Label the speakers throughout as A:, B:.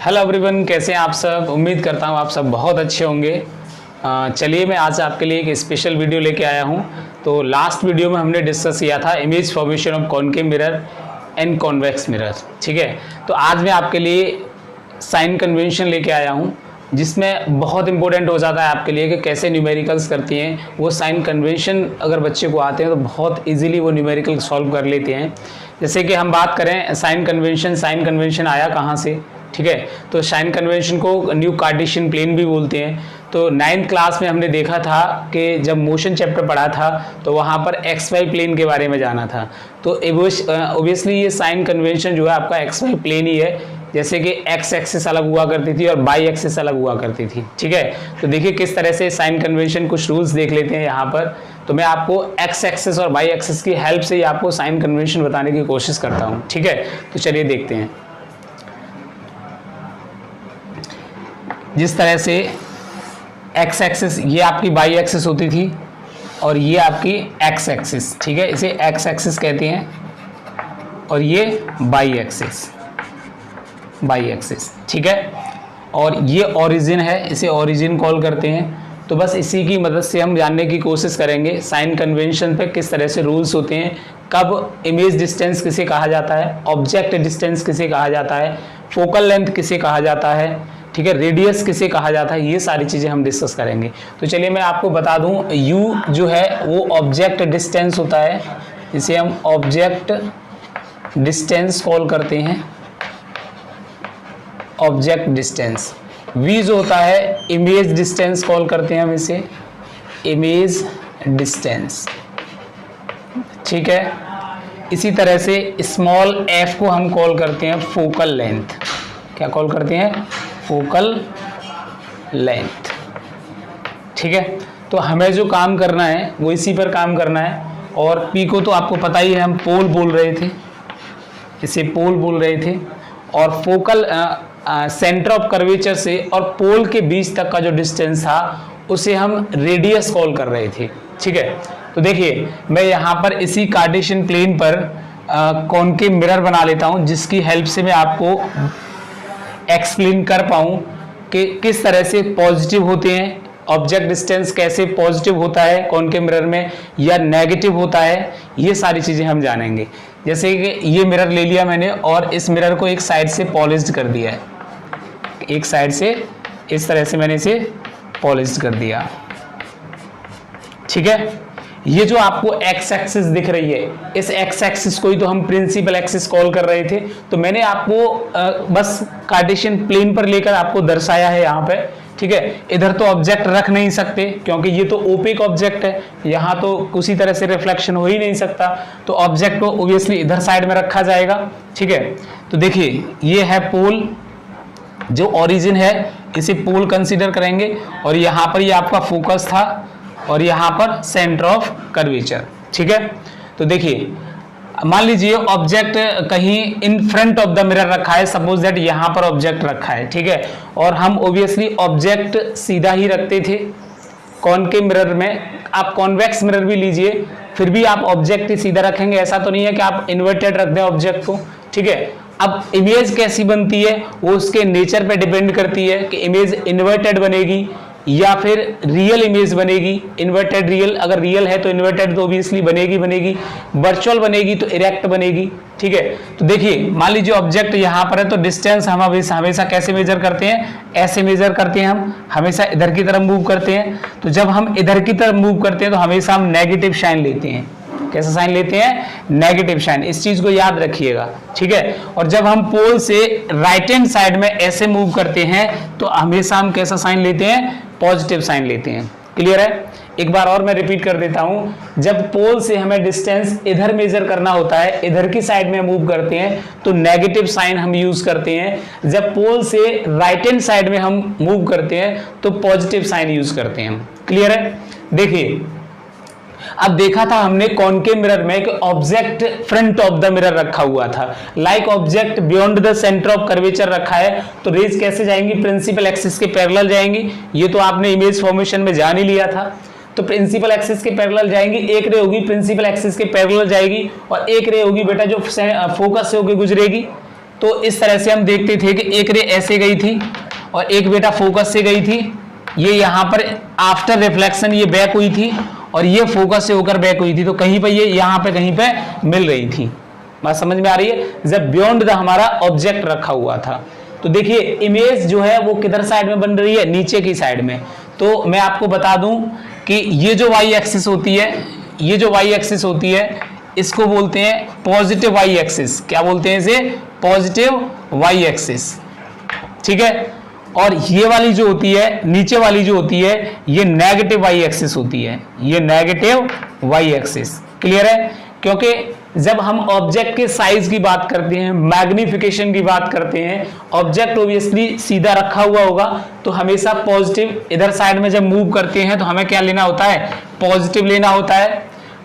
A: Hello everyone, कैसे हैं आप सब। उम्मीद करता हूँ आप सब बहुत अच्छे होंगे। चलिए मैं आज आपके लिए एक स्पेशल वीडियो लेके आया हूँ। तो लास्ट वीडियो में हमने डिस्कस किया था image formation of concave mirror and convex mirror, ठीक है। तो आज मैं आपके लिए साइन कन्वेंशन लेके आया हूँ, जिसमें बहुत इंपॉर्टेंट हो जाता है आपके लिए कि कैसे न्यूमेरिकल्स करती हैं वो साइन कन्वेंशन। अगर बच्चे को आते हैं तो बहुत इजीली वो न्यूमेरिकल सॉल्व कर लेते हैं। जैसे कि हम बात करें साइन कन्वेंशन आया कहाँ से, ठीक है। तो साइन कन्वेंशन को न्यू कार्टेशियन प्लेन भी बोलते हैं। तो 9th क्लास में हमने देखा था कि जब मोशन चैप्टर पढ़ा था तो वहाँ पर एक्स वाई प्लेन के बारे में जाना था। तो ओबियसली ये साइन कन्वेंशन जो है आपका एक्स वाई प्लेन ही है। जैसे कि एक्स एक्सिस अलग हुआ करती थी और बाई एक्सिस अलग हुआ करती थी, ठीक है। तो देखिए किस तरह से साइन कन्वेंशन कुछ रूल्स देख लेते हैं यहाँ पर। तो मैं आपको एक्स एक्सिस और बाई एक्सिस की हेल्प से ही आपको साइन कन्वेंशन बताने की कोशिश करता हूँ, ठीक है। तो चलिए देखते हैं। जिस तरह से एक्स एक्सिस ये आपकी बाई एक्सिस होती थी और ये आपकी एक्स एक्सिस, ठीक है, इसे एक्स एक्सिस कहते हैं। और ये बाई एक्सिस, ठीक है। और ये ओरिजिन है, इसे ओरिजिन कॉल करते हैं। तो बस इसी की मदद से हम जानने की कोशिश करेंगे साइन कन्वेंशन पे किस तरह से रूल्स होते हैं, कब इमेज डिस्टेंस किसे कहा जाता है, ऑब्जेक्ट डिस्टेंस किसे कहा जाता है, फोकल लेंथ किसे कहा जाता है, ठीक है, रेडियस किसे कहा जाता है, ये सारी चीज़ें हम डिस्कस करेंगे। तो चलिए मैं आपको बता दूं, u जो है वो ऑब्जेक्ट डिस्टेंस होता है, इसे हम ऑब्जेक्ट डिस्टेंस कॉल करते हैं, ऑब्जेक्ट डिस्टेंस। v जो होता है इमेज डिस्टेंस कॉल करते हैं हम इसे, इमेज डिस्टेंस, ठीक है। इसी तरह से स्मॉल f को हम कॉल करते हैं फोकल लेंथ। क्या कॉल करते हैं? फोकल लेंथ, ठीक है। तो हमें जो काम करना है वो इसी पर काम करना है। और P को तो आपको पता ही है, हम पोल बोल रहे थे, इसे पोल बोल रहे थे। और फोकल सेंटर ऑफ कर्वेचर से और पोल के बीच तक का जो डिस्टेंस था उसे हम रेडियस कॉल कर रहे थे, ठीक है। तो देखिए मैं यहाँ पर इसी कार्टेशियन प्लेन पर कॉनकेव मिरर बना लेता हूँ, जिसकी हेल्प से मैं आपको एक्सप्लेन कर पाऊँ कि किस तरह से पॉजिटिव होते हैं, ऑब्जेक्ट डिस्टेंस कैसे पॉजिटिव होता है कॉनकेव मिरर में या नेगेटिव होता है, ये सारी चीज़ें हम जानेंगे। जैसे कि ये मिरर ले लिया मैंने और इस मिरर को एक साइड से पॉलिश्ड कर दिया है, एक साइड से इस तरह से मैंने इसे पॉलिश्ड कर दिया, ठीक है। ये जो आपको एक्स एक्सिस दिख रही है, इस एक्स एक्सिस को ही तो हम प्रिंसिपल एक्सिस कॉल कर रहे थे। तो मैंने आपको बस कार्टेशियन प्लेन पर लेकर आपको दर्शाया है यहाँ पे, ठीक है। इधर तो ऑब्जेक्ट रख नहीं सकते क्योंकि ये तो ओपेक ऑब्जेक्ट है, यहाँ तो किसी तरह से रिफ्लेक्शन हो ही नहीं सकता। तो ऑब्जेक्ट को ओबियसली इधर साइड में रखा जाएगा, ठीक है। तो देखिए ये है पोल, जो ओरिजिन है इसे पोल कंसीडर करेंगे। और यहाँ पर ये आपका फोकस था और यहाँ पर सेंटर ऑफ कर्वेचर, ठीक है। तो देखिए मान लीजिए ऑब्जेक्ट कहीं in front of the mirror रखा है, सपोज दैट यहाँ पर ऑब्जेक्ट रखा है, ठीक है। और हम ओबियसली ऑब्जेक्ट सीधा ही रखते थे कॉनकेव मिरर में। आप कॉन्वेक्स मिरर भी लीजिए, फिर भी आप ऑब्जेक्ट ही सीधा रखेंगे, ऐसा तो नहीं है कि आप इन्वर्टेड रख दें ऑब्जेक्ट को, ठीक है। अब इमेज कैसी बनती है वो उसके नेचर पे डिपेंड करती है कि इमेज इन्वर्टेड बनेगी या फिर रियल इमेज बनेगी। इन्वर्टेड रियल, अगर रियल है तो इन्वर्टेड तो ऑब्वियसली बनेगी, वर्चुअल बनेगी तो इरेक्ट बनेगी, ठीक है। तो देखिए मान लीजिए ऑब्जेक्ट यहाँ पर है तो डिस्टेंस हम हमेशा कैसे मेजर करते हैं? ऐसे मेजर करते हैं, हम हमेशा इधर की तरफ मूव करते हैं। तो जब हम इधर की तरफ मूव करते हैं तो हमेशा हम नेगेटिव साइन लेते हैं। कैसा साइन लेते हैं? Negative sign. इस चीज को याद रखिएगा, ठीक है। और जब हम पोल से राइट हैंड साइड में ऐसे मूव करते हैं तो हमेशा हम कैसा साइन लेते हैं? पॉजिटिव साइन लेते हैं। क्लियर है? एक बार और मैं रिपीट कर देता हूं, जब पोल से हमें डिस्टेंस इधर मेजर करना होता है, इधर की साइड में मूव करते हैं तो नेगेटिव साइन हम यूज करते हैं। जब पोल से राइट हैंड साइड में हम मूव करते हैं तो पॉजिटिव साइन यूज करते हैं। क्लियर है? देखिए अब देखा था हमने कॉनकेव मिरर में एक object front of the mirror रखा हुआ था, like object beyond the centre of curvature रखा है, तो रेज कैसे जाएंगी? प्रिंसिपल एक्सिस के पैरेलल जाएंगी। ये तो आपने इमेज फॉर्मेशन में जान ही लिया था। तो प्रिंसिपल एक्सिस के पैरेलल जाएंगी, एक रे होगी प्रिंसिपल एक्सिस के पैरेलल जाएगी और एक रे होगी बेटा जो फोकस से होकर गुजरेगी। तो इस तरह से हम देखते थे कि एक रे ऐसे गई थी और एक बेटा फोकस से गई थी, ये यहाँ पर आफ्टर रिफ्लेक्शन ये बैक हुई थी और ये फोकस से होकर बैक हुई थी, तो कहीं पे ये यहाँ पे कहीं पे मिल रही थी। बात समझ में आ रही है? जब बियॉन्ड द हमारा ऑब्जेक्ट रखा हुआ था। तो देखिए इमेज जो है वो किधर साइड में बन रही है, नीचे की साइड में। तो मैं आपको बता दूं कि ये जो वाई एक्सिस होती है, ये जो वाई एक्सिस होती है इसको बोलते हैं पॉजिटिव वाई एक्सिस। क्या बोलते हैं इसे? Positive Y axis. ठीक है। और ये वाली जो होती है, नीचे वाली जो होती है, ये नेगेटिव वाई एक्सिस होती है, ये नेगेटिव वाई एक्सिस। क्लियर है? क्योंकि जब हम ऑब्जेक्ट के साइज की बात करते हैं, मैग्निफिकेशन की बात करते हैं, ऑब्जेक्ट ऑब्वियसली सीधा रखा हुआ होगा, तो हमेशा पॉजिटिव इधर साइड में जब मूव करते हैं तो हमें क्या लेना होता है? पॉजिटिव लेना होता है।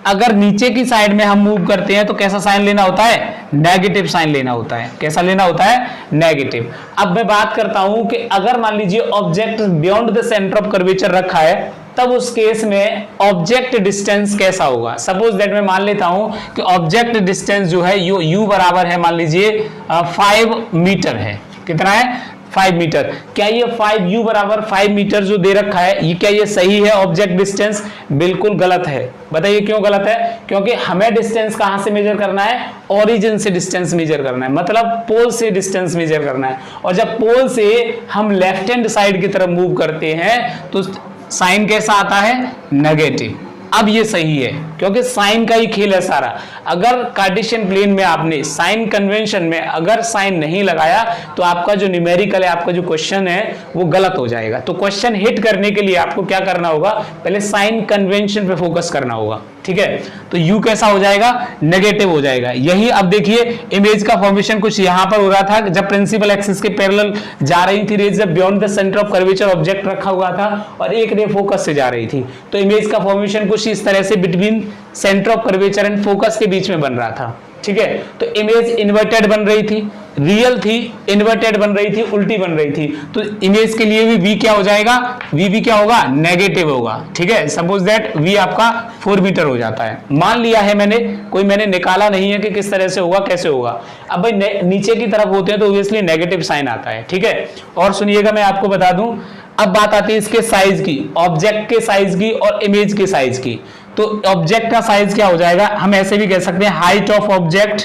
A: अगर नीचे की साइड में हम मूव करते हैं तो कैसा साइन लेना होता है? नेगेटिव साइन लेना होता है। कैसा लेना होता है? नेगेटिव। अब मैं बात करता हूं कि अगर मान लीजिए object beyond the centre of curvature रखा है, तब उस केस में ऑब्जेक्ट डिस्टेंस कैसा होगा? सपोज दैट मैं मान लेता हूं कि ऑब्जेक्ट डिस्टेंस जो है यू बराबर है, मान लीजिए 5 मीटर है। कितना है? 5 मीटर। क्या ये 5u बराबर 5 मीटर जो दे रखा है, ये क्या ये सही है ऑब्जेक्ट डिस्टेंस? बिल्कुल गलत है। बताइए क्यों गलत है? क्योंकि हमें डिस्टेंस कहां से मेजर करना है? ओरिजिन से डिस्टेंस मेजर करना है, मतलब पोल से डिस्टेंस मेजर करना है। और जब पोल से हम लेफ्ट हैंड साइड की तरफ मूव करते हैं तो साइन कैसा आता है? नेगेटिव। अब ये सही है क्योंकि साइन का ही खेल है सारा। अगर कार्टेशियन प्लेन में आपने साइन कन्वेंशन में अगर साइन नहीं लगाया तो आपका जो न्यूमेरिकल है, आपका जो क्वेश्चन है वो गलत हो जाएगा। तो क्वेश्चन हिट करने के लिए आपको क्या करना होगा? पहले साइन कन्वेंशन पे फोकस करना होगा। ठीक है। तो u कैसा हो जाएगा? नेगेटिव हो जाएगा। यही अब देखिए इमेज का फॉर्मेशन कुछ यहां पर हो रहा था जब प्रिंसिपल एक्सिस के पैरेलल जा रही थी रेज, जब beyond the centre of curvature object रखा हुआ था और एक रे फोकस से जा रही थी, तो इमेज का फॉर्मेशन कुछ इस तरह से between centre of curvature and focus के बीच में बन रहा था। ठीक है। तो इमेज इन्वर्टेड बन रही थी, रियल थी, इन्वर्टेड बन रही थी, उल्टी बन रही थी। तो इमेज के लिए भी v क्या हो जाएगा? v भी क्या होगा? नेगेटिव होगा। ठीक है। सपोज दैट v आपका 4 मीटर हो जाता है। मान लिया है मैंने निकाला नहीं है कि किस तरह से होगा, कैसे होगा। अब भाई नीचे की तरफ होते हैं तो ऑब्वियसली नेगेटिव साइन आता है। ठीक है। और सुनिएगा मैं आपको बता दूं, अब बात आती है इसके साइज की, ऑब्जेक्ट के साइज की और इमेज के साइज की। तो ऑब्जेक्ट का साइज क्या हो जाएगा? हम ऐसे भी कह सकते हैं हाइट ऑफ ऑब्जेक्ट,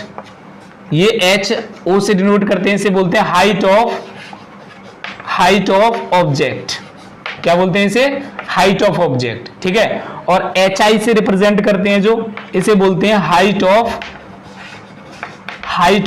A: ये HO से डिनोट करते हैं, इसे बोलते हैं हाइट ऑफ ऑब्जेक्ट। क्या बोलते हैं इसे? Height of object. ठीक है। और HI से रिप्रेजेंट करते हैं जो, इसे बोलते हैं हाइट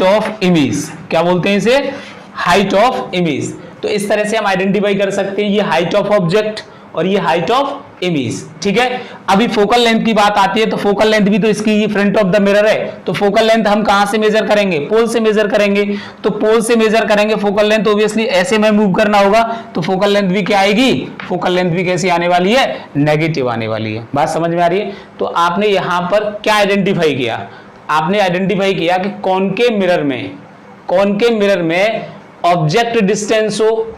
A: ऑफ इमेज। क्या बोलते हैं इसे? Height of image. तो इस तरह से हम आइडेंटिफाई कर सकते हैं ये हाइट ऑफ ऑब्जेक्ट और ये हाइट ऑफ इमेज। ठीक है। अभी फोकल लेंथ की बात आती है तो फोकल लेंथ भी तो इसकी फ्रंट ऑफ द मिरर है, तो फोकल लेंथ हम कहां से मेजर करेंगे? पोल से मेजर करेंगे। तो पोल से मेजर करेंगे फोकल लेंथ, ऑब्वियसली ऐसे में मूव करना होगा, तो फोकल लेंथ भी क्या आएगी? फोकल लेंथ भी कैसी आने वाली है? नेगेटिव आने वाली है। बात समझ में आ रही है? तो आपने यहां पर क्या आइडेंटिफाई किया? आपने आइडेंटिफाई किया कि कॉनकेव मिरर में ऑब्जेक्ट डिस्टेंस हो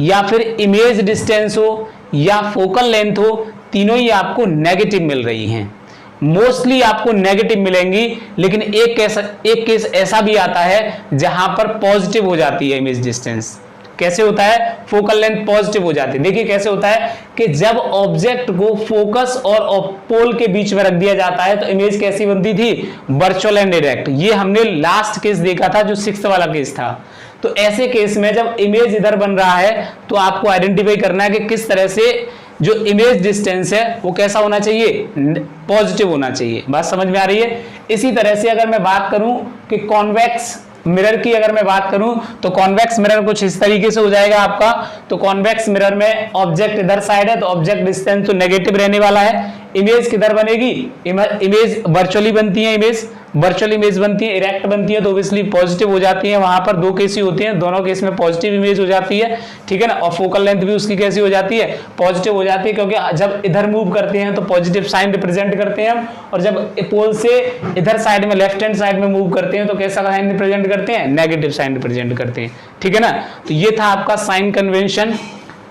A: या फिर इमेज डिस्टेंस हो या फोकल लेंथ हो, तीनों ही आपको नेगेटिव मिल रही हैं। मोस्टली आपको नेगेटिव मिलेंगी, लेकिन एक केस ऐसा भी आता है जहां पर पॉजिटिव हो जाती है इमेज डिस्टेंस। कैसे होता है? फोकल लेंथ पॉजिटिव हो जाती है। देखिए कैसे होता है कि जब ऑब्जेक्ट को फोकस और पोल के बीच में रख दिया जाता है तो इमेज कैसी बनती थी? Virtual and direct. ये हमने लास्ट केस देखा था जो 6th वाला केस था। तो ऐसे केस में जब इमेज इधर बन रहा है तो आपको आइडेंटिफाई करना है कि किस तरह से जो इमेज डिस्टेंस है वो कैसा होना चाहिए? पॉजिटिव होना चाहिए। बात समझ में आ रही है? इसी तरह से अगर मैं बात करूं कि कॉन्वेक्स मिरर की अगर मैं बात करूं तो कॉन्वेक्स मिरर कुछ इस तरीके से हो जाएगा आपका। तो कॉन्वेक्स मिरर में ऑब्जेक्ट इधर साइड है तो ऑब्जेक्ट डिस्टेंस तो नेगेटिव रहने वाला है। इमेज किधर बनेगी? इमेज वर्चुअली बनती है, वर्चुअल इमेज बनती है, इरेक्ट बनती है तो ऑब्वियसली पॉजिटिव हो जाती है। वहां पर दो केस ही होती हैं, दोनों केस में पॉजिटिव इमेज हो जाती है। ठीक है ना। और फोकल लेंथ भी उसकी कैसी हो जाती है? पॉजिटिव हो जाती है, क्योंकि जब इधर मूव करते हैं तो पॉजिटिव साइन रिप्रेजेंट करते हैं हम, और जब पोल से इधर साइड में लेफ्ट हैंड साइड में मूव करते हैं तो कैसा साइन रिप्रेजेंट करते हैं? नेगेटिव साइन रिप्रेजेंट करते हैं। ठीक है ना। तो ये था आपका साइन कन्वेंशन।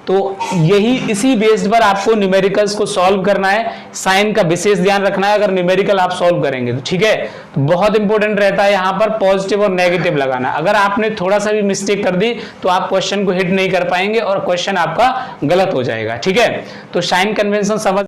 A: तो यही इसी बेस्ड पर आपको न्यूमेरिकल्स को सॉल्व करना है। साइन का विशेष ध्यान रखना है अगर न्यूमेरिकल आप सॉल्व करेंगे तो, ठीक है। तो बहुत इंपॉर्टेंट रहता है यहाँ पर पॉजिटिव और नेगेटिव लगाना। अगर आपने थोड़ा सा भी मिस्टेक कर दी तो आप क्वेश्चन को हिट नहीं कर पाएंगे और क्वेश्चन आपका गलत हो जाएगा, ठीक है। तो साइन कन्वेंशन समझ